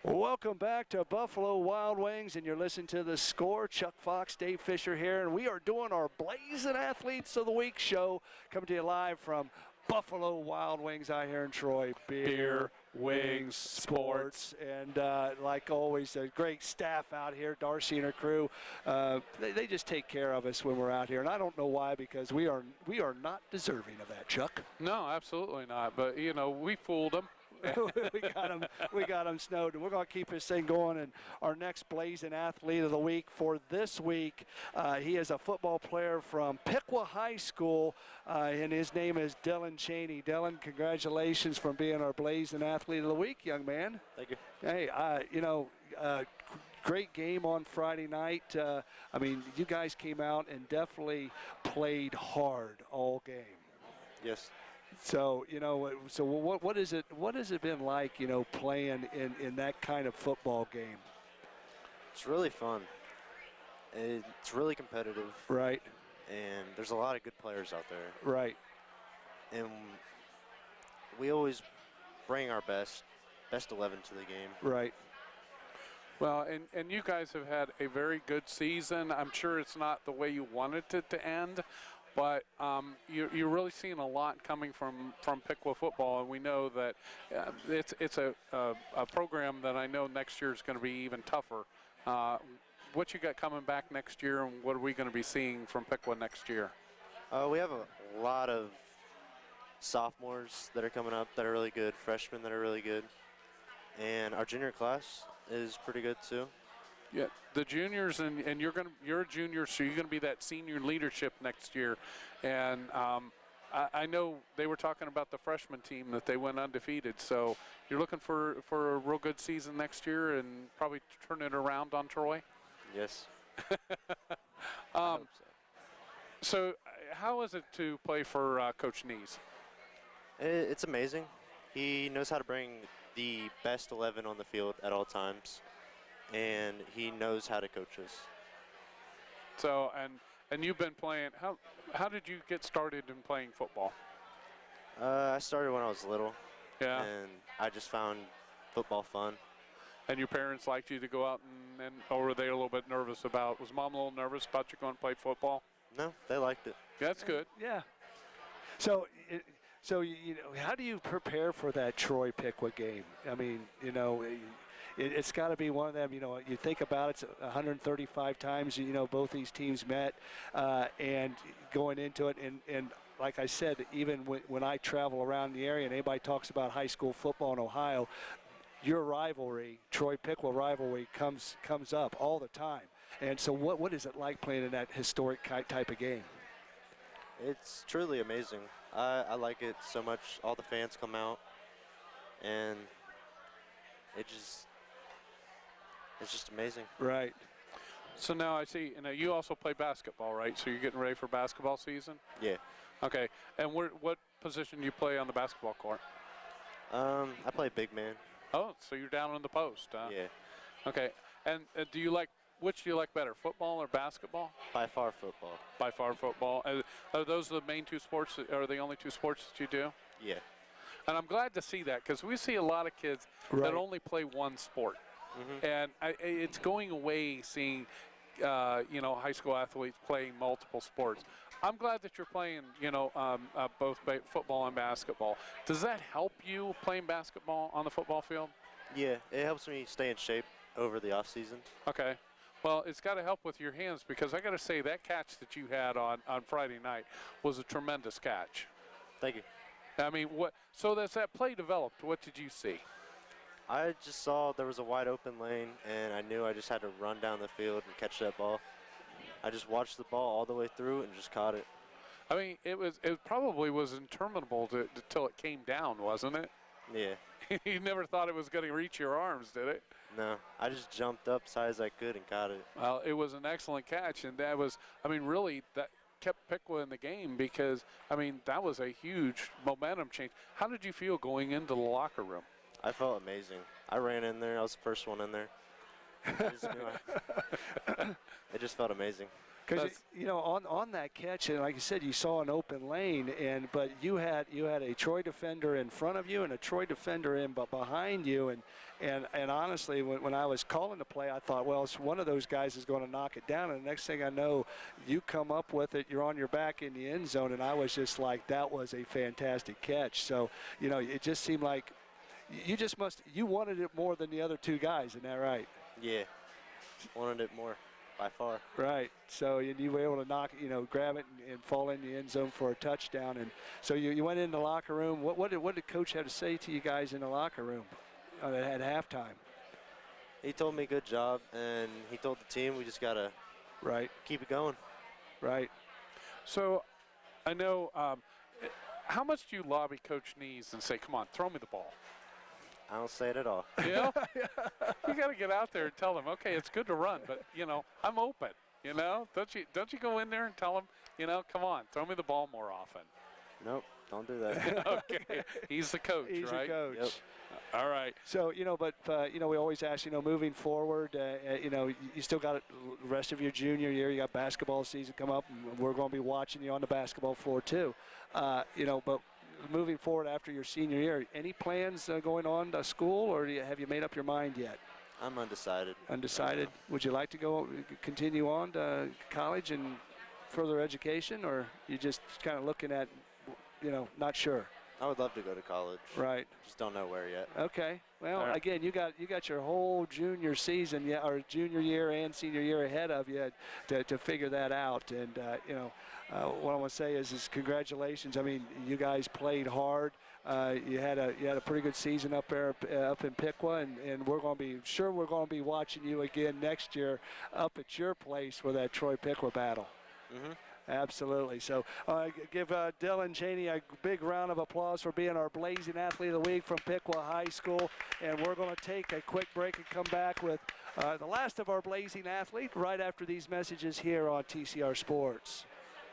Welcome back to Buffalo Wild Wings, and you're listening to The Score. Chuck Fox, Dave Fisher here, and we are doing our Blazin' Athletes of the Week show, coming to you live from Buffalo Wild Wings out here in Troy. Beer, wings, sports, and like always, a great staff out here, Darcy and her crew. They just take care of us when we're out here, and I don't know why, because we are not deserving of that, Chuck. No, absolutely not. But we fooled them. we got him snowed, and we're going to keep this thing going. And our next Blazin' Athlete of the Week for this week, he is a football player from Piqua High School, and his name is Dick Chaney. Dylan, congratulations for being our Blazin' Athlete of the Week, young man. Thank you. Hey, great game on Friday night. You guys came out and definitely played hard all game. Yes. So, what has it been like, playing in that kind of football game? It's really fun. It's really competitive. Right. And there's a lot of good players out there. Right. And we always bring our best 11 to the game. Right. Well, and you guys have had a very good season. I'm sure it's not the way you wanted it to end, but you're really seeing a lot coming from Piqua football, and we know that it's a program that I know next year is going to be even tougher. What you got coming back next year, and what are we going to be seeing from Piqua next year? We have a lot of sophomores that are coming up that are really good, freshmen that are really good, and our junior class is pretty good too. Yeah, the juniors, and you're a junior, so you're going to be that senior leadership next year. And I know they were talking about the freshman team that they went undefeated. So you're looking for a real good season next year and probably turn it around on Troy? Yes. I hope so. So how is it to play for Coach Nees? It's amazing. He knows how to bring the best 11 on the field at all times, and he knows how to coach us. So, and you've been playing, how did you get started in playing football? I started when I was little. Yeah. And I just found football fun. And your parents liked you to go out or were they a little bit nervous about, was Mom a little nervous about you going to play football? No, they liked it. That's good. Yeah. So how do you prepare for that Troy Piqua game? I mean, it's got to be one of them. You think about it, it's 135 times. Both these teams met, and going into it, and like I said, even when I travel around the area and anybody talks about high school football in Ohio, your rivalry, Troy Piqua rivalry, comes up all the time. And so, what is it like playing in that historic type of game? It's truly amazing. I like it so much. All the fans come out, and it's just amazing. Right. So now I see, you also play basketball, right? So you're getting ready for basketball season? Yeah. Okay. And what position do you play on the basketball court? I play big man. Oh, so you're down on the post, huh? Yeah. Okay. And which do you like better, football or basketball? By far football. By far football. Are those the main two sports, are the only two sports that you do? Yeah. And I'm glad to see that, because we see a lot of kids that only play one sport. Mm-hmm. And it's going away seeing, high school athletes playing multiple sports. I'm glad that you're playing, both football and basketball. Does that help you playing basketball on the football field? Yeah, it helps me stay in shape over the off season. Okay. Well, it's got to help with your hands, because I got to say that catch that you had on Friday night was a tremendous catch. Thank you. I mean, so as that play developed, what did you see? I just saw there was a wide open lane, and I knew I just had to run down the field and catch that ball. I just watched the ball all the way through and just caught it. I mean, it probably was interminable till it came down, wasn't it? Yeah. You never thought it was going to reach your arms, did it? No. I just jumped up as high as I could and caught it. Well, it was an excellent catch, and that was, really, that kept Piqua in the game, because, that was a huge momentum change. How did you feel going into the locker room? I felt amazing. I ran in there. I was the first one in there. It just felt amazing. Because you know, on that catch, and like you said, you saw an open lane, but you had a Troy defender in front of you and a Troy defender behind you, and honestly, when I was calling the play, I thought, well, it's one of those guys is going to knock it down, and the next thing I know, you come up with it, you're on your back in the end zone, and I was just like, that was a fantastic catch. So, you know, it just seemed like you wanted it more than the other two guys, isn't that right? Yeah, wanted it more by far. Right. So you were able to grab it and fall in the end zone for a touchdown. And so you went in the locker room. What did Coach have to say to you guys in the locker room at halftime? He told me good job, and he told the team we just got to keep it going. Right. So I know, how much do you lobby Coach Nees and say, come on, throw me the ball? I don't say it at all. Yeah, you got to get out there and tell them, okay, it's good to run, but you know, I'm open. You know, don't you go in there and tell them, you know, come on, throw me the ball more often. Nope, don't do that. Okay, he's the coach, He's right? the coach. Yep. All right. So we always ask, moving forward, you still got the rest of your junior year. You got basketball season come up, and we're going to be watching you on the basketball floor too. But moving forward after your senior year, any plans going on to school, or have you made up your mind yet? I'm undecided. Undecided. Would you like to continue on to college and further education, or you just kind of looking at, not sure? I would love to go to college. Right. Just don't know where yet. Okay. Well, Right. Again, you got your whole junior season, or junior year and senior year ahead of you to figure that out. And what I want to say is congratulations. I mean, you guys played hard. You had a pretty good season up there, up in Piqua, and we're going to be watching you again next year up at your place for that Troy Piqua battle. Mm-hmm. Absolutely. So give Dylan Chaney a big round of applause for being our Blazing Athlete of the Week from Piqua High School. And we're going to take a quick break and come back with the last of our Blazing Athlete right after these messages here on TCR Sports.